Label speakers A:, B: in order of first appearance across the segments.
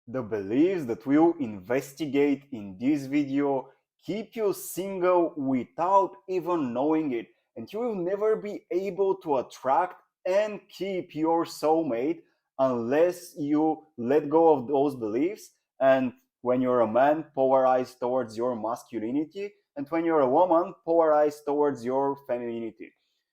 A: The beliefs that we'll investigate in this video keep you single without even knowing it, and you will never be able to attract and keep your soulmate unless you let go of those beliefs. And when you're a man, polarize towards your masculinity, and when you're a woman, polarize towards your femininity.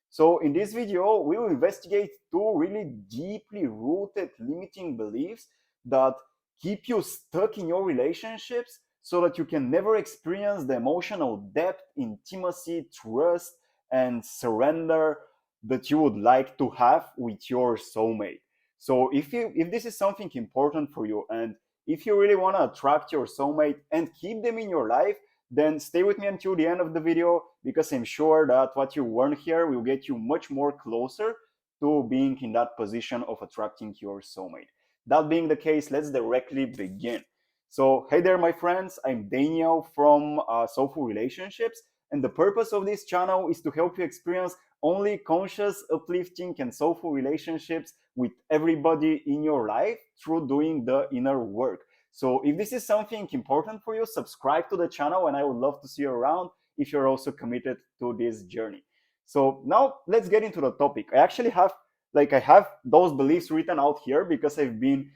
A: So in this video, we will investigate two really deeply rooted limiting beliefs that keep you stuck in your relationships so that you can never experience the emotional depth, intimacy, trust, and surrender that you would like to have with your soulmate. So if this is something important for you, and if you really want to attract your soulmate and keep them in your life, then stay with me until the end of the video, because I'm sure that what you learn here will get you much more closer to being in that position of attracting your soulmate. That being the case, let's directly begin. So, hey there, my friends. I'm Daniel from Soulful Relationships, and the purpose of this channel is to help you experience only conscious, uplifting, and soulful relationships with everybody in your life through doing the inner work. So, if this is something important for you, subscribe to the channel, and I would love to see you around if you're also committed to this journey. So, now let's get into the topic. I have those beliefs written out here because I've been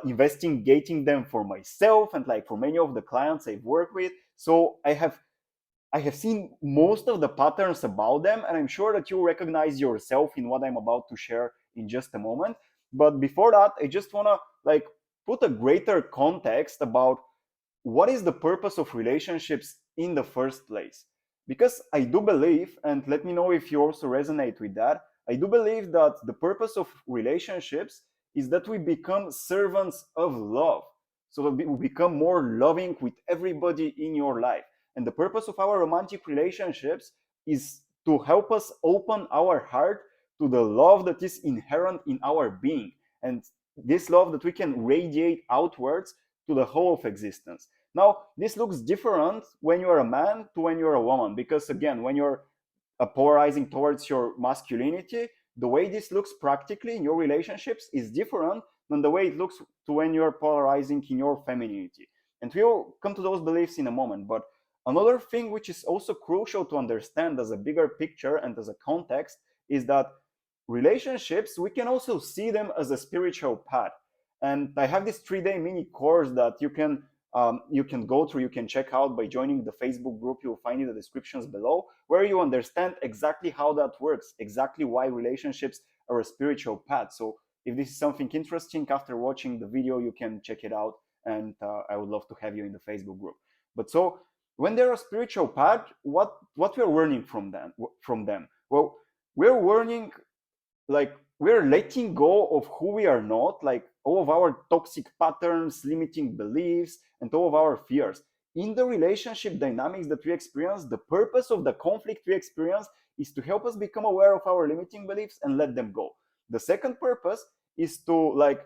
A: investigating them for myself and like for many of the clients I've worked with. So I have seen most of the patterns about them, and I'm sure that you recognize yourself in what I'm about to share in just a moment. But before that, I just want to like put a greater context about what is the purpose of relationships in the first place. Because I do believe, and let me know if you also resonate with that, I do believe that the purpose of relationships is that we become servants of love, so that we become more loving with everybody in your life. And the purpose of our romantic relationships is to help us open our heart to the love that is inherent in our being, and this love that we can radiate outwards to the whole of existence. Now, this looks different when you're a man to when you're a woman, because again, when you're polarizing towards your masculinity, the way this looks practically in your relationships is different than the way it looks to when you're polarizing in your femininity. And we'll come to those beliefs in a moment. But another thing which is also crucial to understand as a bigger picture and as a context is that relationships, we can also see them as a spiritual path. And I have this 3-day mini course that you can go through, you can check out by joining the Facebook group. You'll find in the descriptions below, where you understand exactly how that works, exactly why relationships are a spiritual path. So if this is something interesting after watching the video, you can check it out, and I would love to have you in the Facebook group. But so when they're a spiritual path, what we're learning from them? Well, we're learning, like, we're letting go of who we are not, like all of our toxic patterns, limiting beliefs, and all of our fears. In the relationship dynamics that we experience, the purpose of the conflict we experience is to help us become aware of our limiting beliefs and let them go. The second purpose is to like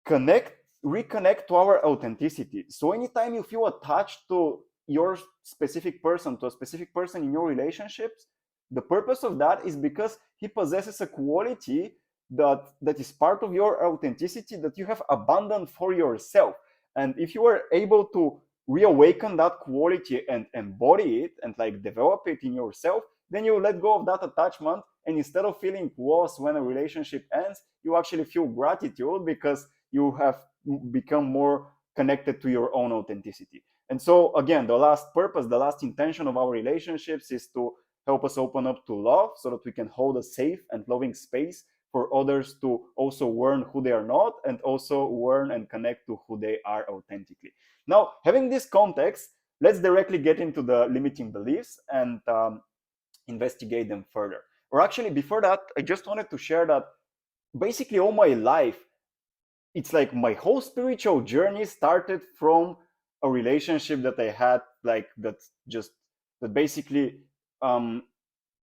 A: connect reconnect to our authenticity. So anytime you feel attached to your specific person, to a specific person in your relationships, the purpose of that is because he possesses a quality that is part of your authenticity that you have abandoned for yourself. And if you are able to reawaken that quality and embody it and like develop it in yourself, then you let go of that attachment, and instead of feeling lost when a relationship ends, you actually feel gratitude because you have become more connected to your own authenticity. And so again, the last purpose, the last intention of our relationships is to help us open up to love so that we can hold a safe and loving space for others to also learn who they are not, and also learn and connect to who they are authentically. Now, having this context, let's directly get into the limiting beliefs and investigate them further. Or actually, before that, I just wanted to share that basically all my life, it's like my whole spiritual journey started from a relationship that I had, like that basically um,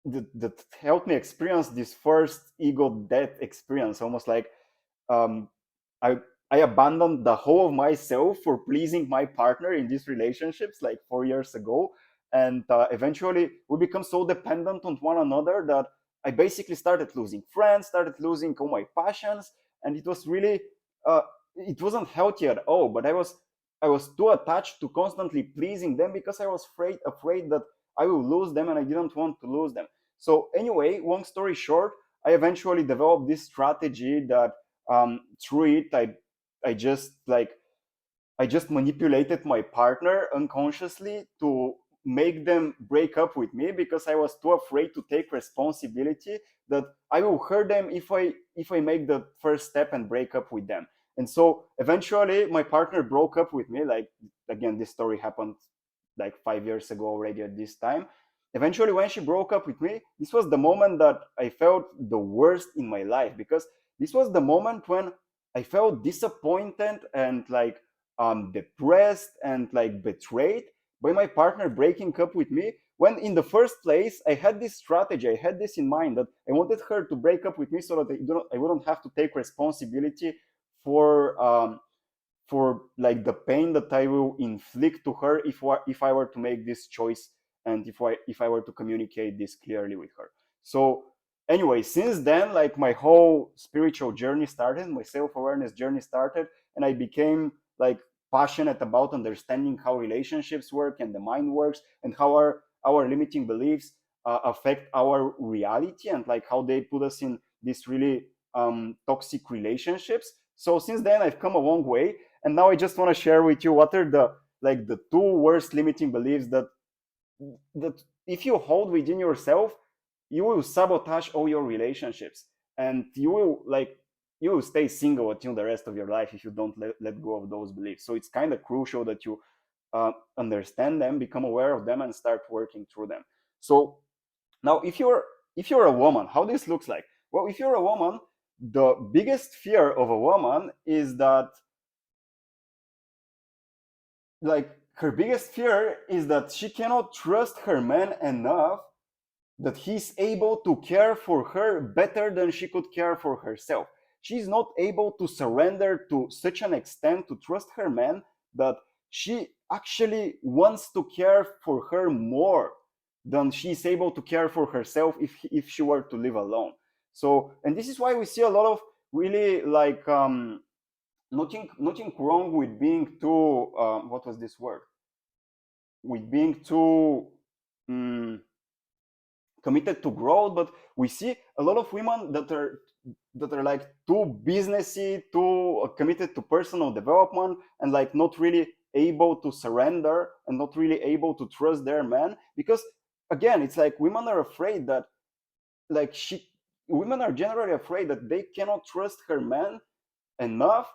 A: that helped me experience this first ego death experience. Almost like um, I I abandoned the whole of myself for pleasing my partner in these relationships like 4 years ago, and eventually we become so dependent on one another that I basically started losing friends, started losing all my passions, and it was really uh, it wasn't healthy at all. But I was too attached to constantly pleasing them because I was afraid that I will lose them, and I didn't want to lose them. So anyway, long story short, I eventually developed this strategy that, through it, I just like I just manipulated my partner unconsciously to make them break up with me because I was too afraid to take responsibility that I will hurt them if I make the first step and break up with them. And so eventually my partner broke up with me. Like, again, this story happened like 5 years ago already at this time. Eventually, when she broke up with me, this was the moment that I felt the worst in my life, because this was the moment when I felt disappointed and like depressed and like betrayed by my partner breaking up with me, when in the first place I had this strategy, I had this in mind, that I wanted her to break up with me so that I wouldn't have to take responsibility for like the pain that I will inflict to her if I were to make this choice, and if I were to communicate this clearly with her. So anyway, since then, like, my whole spiritual journey started, my self-awareness journey started, and I became like passionate about understanding how relationships work and the mind works, and how our limiting beliefs affect our reality, and like how they put us in these really toxic relationships. So since then I've come a long way, and now I just want to share with you what are the two worst limiting beliefs that if you hold within yourself, you will sabotage all your relationships, and you will stay single until the rest of your life if you don't let go of those beliefs. So it's kind of crucial that you understand them, become aware of them, and start working through them. So now, if you're a woman, how this looks like? Well, if you're a woman, the biggest fear of a woman is that, like, her biggest fear is that she cannot trust her man enough, that he's able to care for her better than she could care for herself. She's not able to surrender to such an extent to trust her man that she actually wants to care for her more than she's able to care for herself if she were to live alone. So, and this is why we see a lot of really like nothing wrong with being too what was this word, with being too um, committed to growth, but we see a lot of women that are like too businessy, too committed to personal development, and like not really able to surrender and not really able to trust their man, because again, it's like women are afraid that, like, women are generally afraid that they cannot trust her man enough,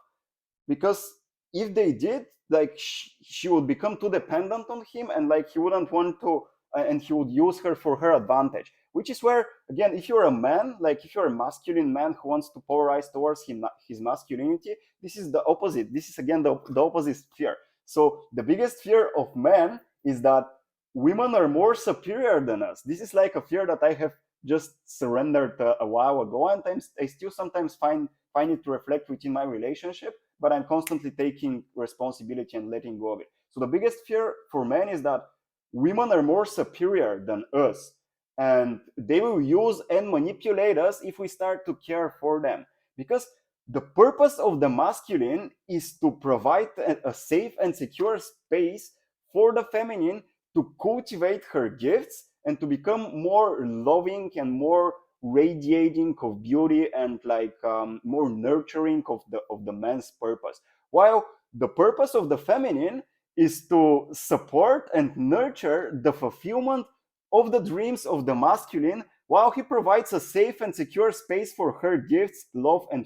A: because if they did, like, she would become too dependent on him, and like he wouldn't want to, and he would use her for her advantage, which is where, again, if you're a man, like if you're a masculine man who wants to polarize towards his masculinity, this is the opposite. This is again the opposite fear. So the biggest fear of men is that women are more superior than us. This is like a fear that I have just surrendered a while ago, and I still sometimes find it to reflect within my relationship, but I'm constantly taking responsibility and letting go of it. So the biggest fear for men is that women are more superior than us, and they will use and manipulate us if we start to care for them. Because the purpose of the masculine is to provide a safe and secure space for the feminine to cultivate her gifts and to become more loving and more radiating of beauty, and like more nurturing of the man's purpose, while the purpose of the feminine is to support and nurture the fulfillment of the dreams of the masculine, while he provides a safe and secure space for her gifts, love, and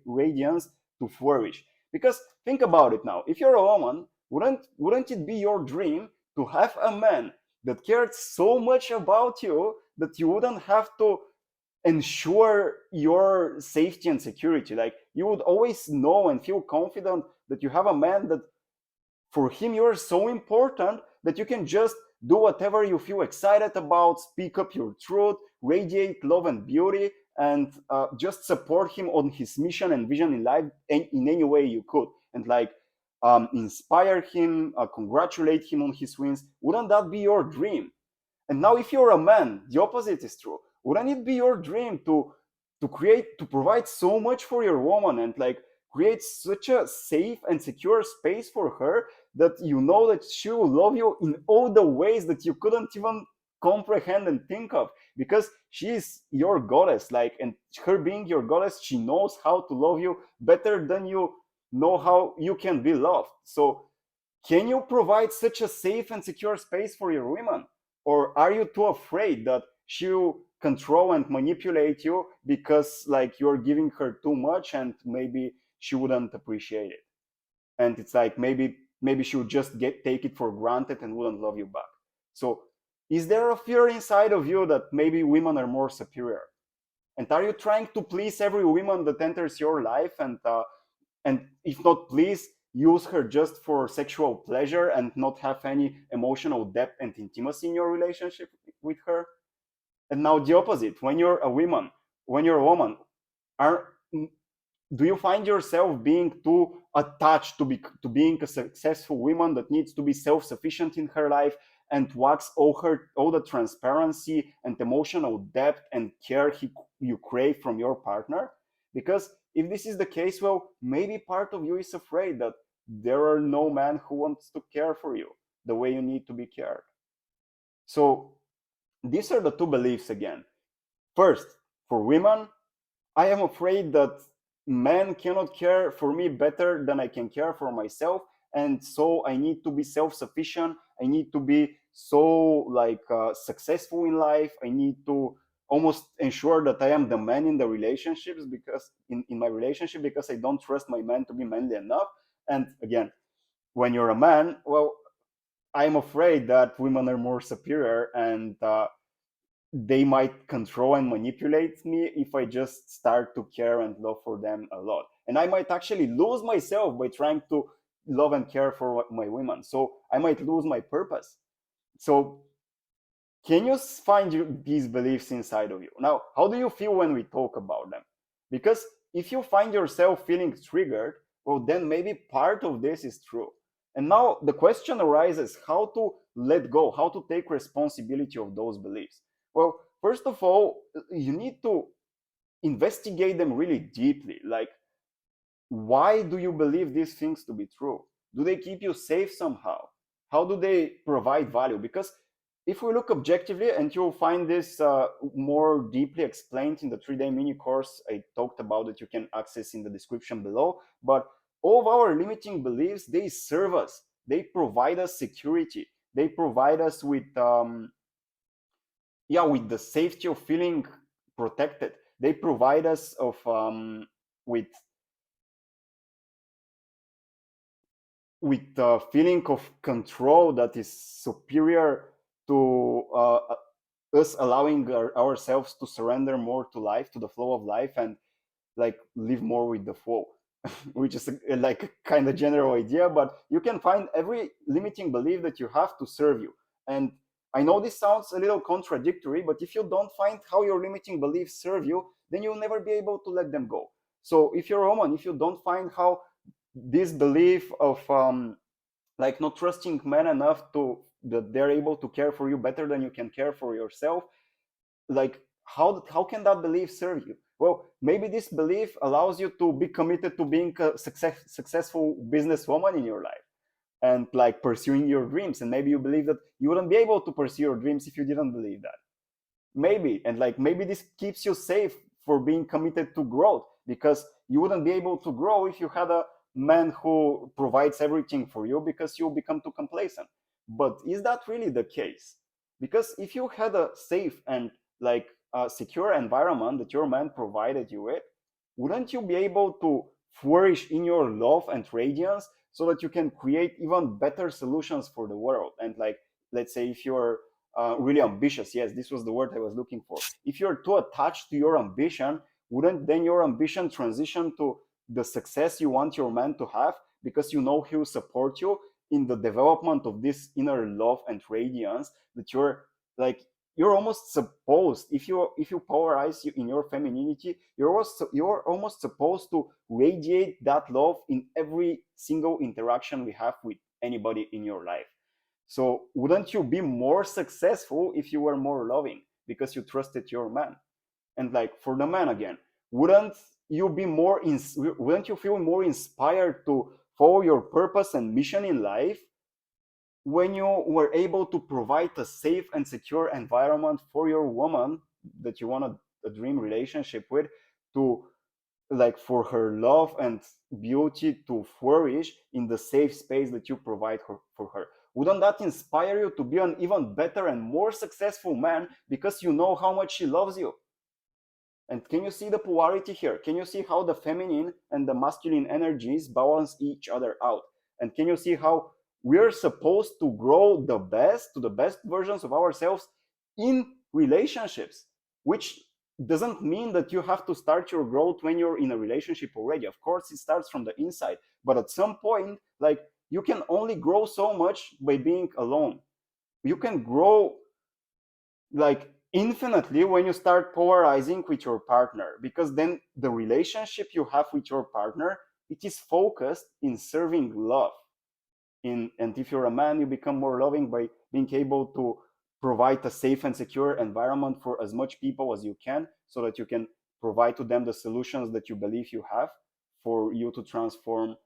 A: radiance to flourish. Because think about it now, if you're a woman, wouldn't it be your dream to have a man that cared so much about you that you wouldn't have to ensure your safety and security? Like, you would always know and feel confident that you have a man that, for him, you're so important that you can just do whatever you feel excited about, speak up your truth, radiate love and beauty, and just support him on his mission and vision in life in any way you could, and like inspire him, congratulate him on his wins. Wouldn't that be your dream? And now, if you're a man, the opposite is true. Wouldn't it be your dream to provide so much for your woman, and like create such a safe and secure space for her that you know that she will love you in all the ways that you couldn't even comprehend and think of, because she is your goddess, like, and her being your goddess, she knows how to love you better than you know how you can be loved. So can you provide such a safe and secure space for your women? Or are you too afraid that she'll control and manipulate you because like you're giving her too much and maybe she wouldn't appreciate it? And it's like maybe she would just take it for granted and wouldn't love you back. So is there a fear inside of you that maybe women are more superior? And are you trying to please every woman that enters your life, and if not please, use her just for sexual pleasure and not have any emotional depth and intimacy in your relationship with her? And now the opposite, when you're a woman, are do you find yourself being too attached to being a successful woman that needs to be self-sufficient in her life and wants all the transparency and emotional depth and care you crave from your partner? Because if this is the case, well, maybe part of you is afraid that there are no man who wants to care for you the way you need to be cared. So these are the two beliefs again. First, for women, I am afraid that men cannot care for me better than I can care for myself, and so I need to be self-sufficient. I need to be so like successful in life. I need to almost ensure that I am the man in the relationships, because in my relationship, because I don't trust my man to be manly enough. And again, when you're a man, well, I'm afraid that women are more superior, and they might control and manipulate me if I just start to care and love for them a lot. And I might actually lose myself by trying to love and care for my women. So I might lose my purpose. So can you find these beliefs inside of you? Now, how do you feel when we talk about them? Because if you find yourself feeling triggered, well, then maybe part of this is true. And now the question arises how to let go, how to take responsibility of those beliefs. Well, first of all, you need to investigate them really deeply. Like, why do you believe these things to be true? Do they keep you safe somehow? How do they provide value? Because if we look objectively, and you'll find this more deeply explained in the 3-day mini course I talked about that you can access in the description below, but all of our limiting beliefs, they serve us. They provide us security. They provide us with with the safety of feeling protected. They provide us of with a feeling of control that is superior to us allowing ourselves to surrender more to life, to the flow of life, and like live more with the flow, which is like a kind of general idea, but you can find every limiting belief that you have to serve you. And I know this sounds a little contradictory, but if you don't find how your limiting beliefs serve you, then you'll never be able to let them go. So if you're a woman, if you don't find how this belief of like not trusting men enough to that they're able to care for you better than you can care for yourself, like how can that belief serve you? Well, maybe this belief allows you to be committed to being a successful businesswoman in your life and like pursuing your dreams, and maybe you believe that you wouldn't be able to pursue your dreams if you didn't believe that. Maybe, and like maybe this keeps you safe for being committed to growth, because you wouldn't be able to grow if you had a man who provides everything for you, because you'll become too complacent. But is that really the case? Because if you had a safe and like a secure environment that your man provided you with, wouldn't you be able to flourish in your love and radiance so that you can create even better solutions for the world? And like, let's say if you're really ambitious, yes, this was the word I was looking for. If you're too attached to your ambition, wouldn't then your ambition transition to the success you want your man to have, because you know he will support you in the development of this inner love and radiance that you're like, you're almost supposed, if you polarize you in your femininity, you're almost supposed to radiate that love in every single interaction we have with anybody in your life. So wouldn't you be more successful if you were more loving because you trusted your man? And like for the man again, wouldn't wouldn't you feel more inspired to follow your purpose and mission in life when you were able to provide a safe and secure environment for your woman that you want a dream relationship with, to like for her love and beauty to flourish in the safe space that you provide for her? Wouldn't that inspire you to be an even better and more successful man because you know how much she loves you? And can you see the polarity here? Can you see how the feminine and the masculine energies balance each other out? And can you see how we're supposed to grow the best to the best versions of ourselves in relationships? Which doesn't mean that you have to start your growth when you're in a relationship already. Of course, it starts from the inside. But at some point, like, you can only grow so much by being alone. You can grow like infinitely when you start polarizing with your partner, because then the relationship you have with your partner, it is focused in serving love. And if you're a man, you become more loving by being able to provide a safe and secure environment for as much people as you can, so that you can provide to them the solutions that you believe you have for you to transform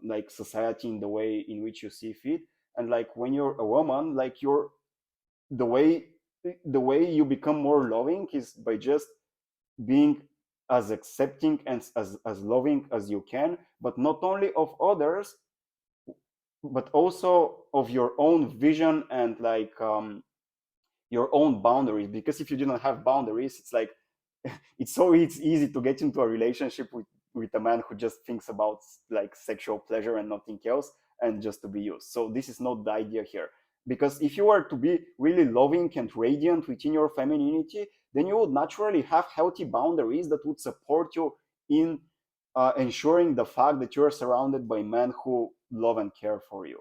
A: like society in the way in which you see fit. And like when you're a woman, like you're the way the way you become more loving is by just being as accepting and as loving as you can, but not only of others, but also of your own vision and like your own boundaries. Because if you do not have boundaries, it's like it's easy to get into a relationship with a man who just thinks about like sexual pleasure and nothing else, and just to be used. So this is not the idea here. Because if you are to be really loving and radiant within your femininity, then you would naturally have healthy boundaries that would support you in ensuring the fact that you're surrounded by men who love and care for you.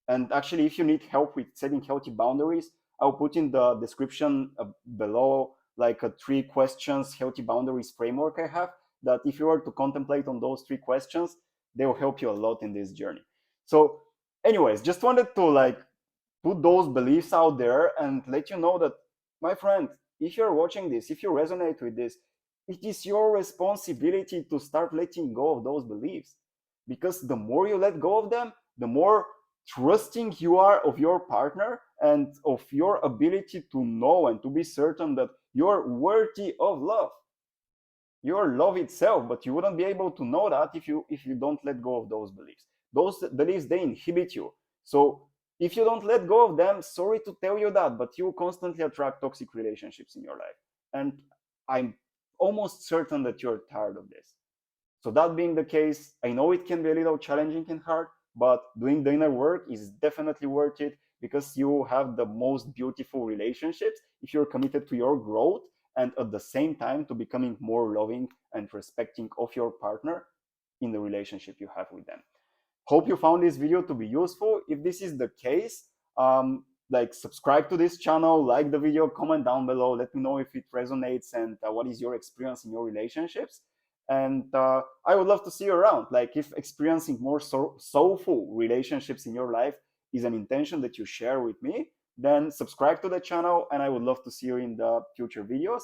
A: And actually, if you need help with setting healthy boundaries, I'll put in the description below like a 3 questions healthy boundaries framework I have, that if you were to contemplate on those 3 questions, they will help you a lot in this journey. So anyways, just wanted to like put those beliefs out there and let you know that, my friend, if you're watching this, if you resonate with this, it is your responsibility to start letting go of those beliefs. Because the more you let go of them, the more trusting you are of your partner and of your ability to know and to be certain that you're worthy of love. You're love itself, but you wouldn't be able to know that if you don't let go of those beliefs. Those beliefs, they inhibit you. So if you don't let go of them, sorry to tell you that, but you constantly attract toxic relationships in your life. And I'm almost certain that you're tired of this. So that being the case, I know it can be a little challenging and hard, but doing the inner work is definitely worth it, because you have the most beautiful relationships if you're committed to your growth and at the same time to becoming more loving and respecting of your partner in the relationship you have with them. Hope you found this video to be useful. If this is the case, like subscribe to this channel, like the video, comment down below, let me know if it resonates and what is your experience in your relationships. And I would love to see you around. Like if experiencing more soulful relationships in your life is an intention that you share with me, then subscribe to the channel and I would love to see you in the future videos.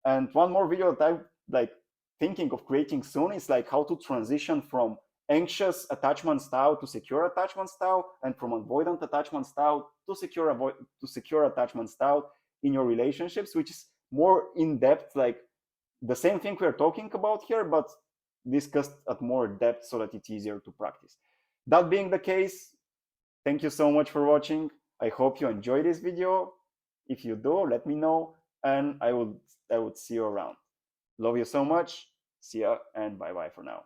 A: And one more video that I'm like thinking of creating soon is like how to transition from anxious attachment style to secure attachment style, and from avoidant attachment style to secure attachment style in your relationships, which is more in depth, like the same thing we're talking about here, but discussed at more depth so that it's easier to practice. That being the case, thank you so much for watching. I hope you enjoyed this video. If you do, let me know, and I would see you around. Love you so much. See ya, and bye bye for now.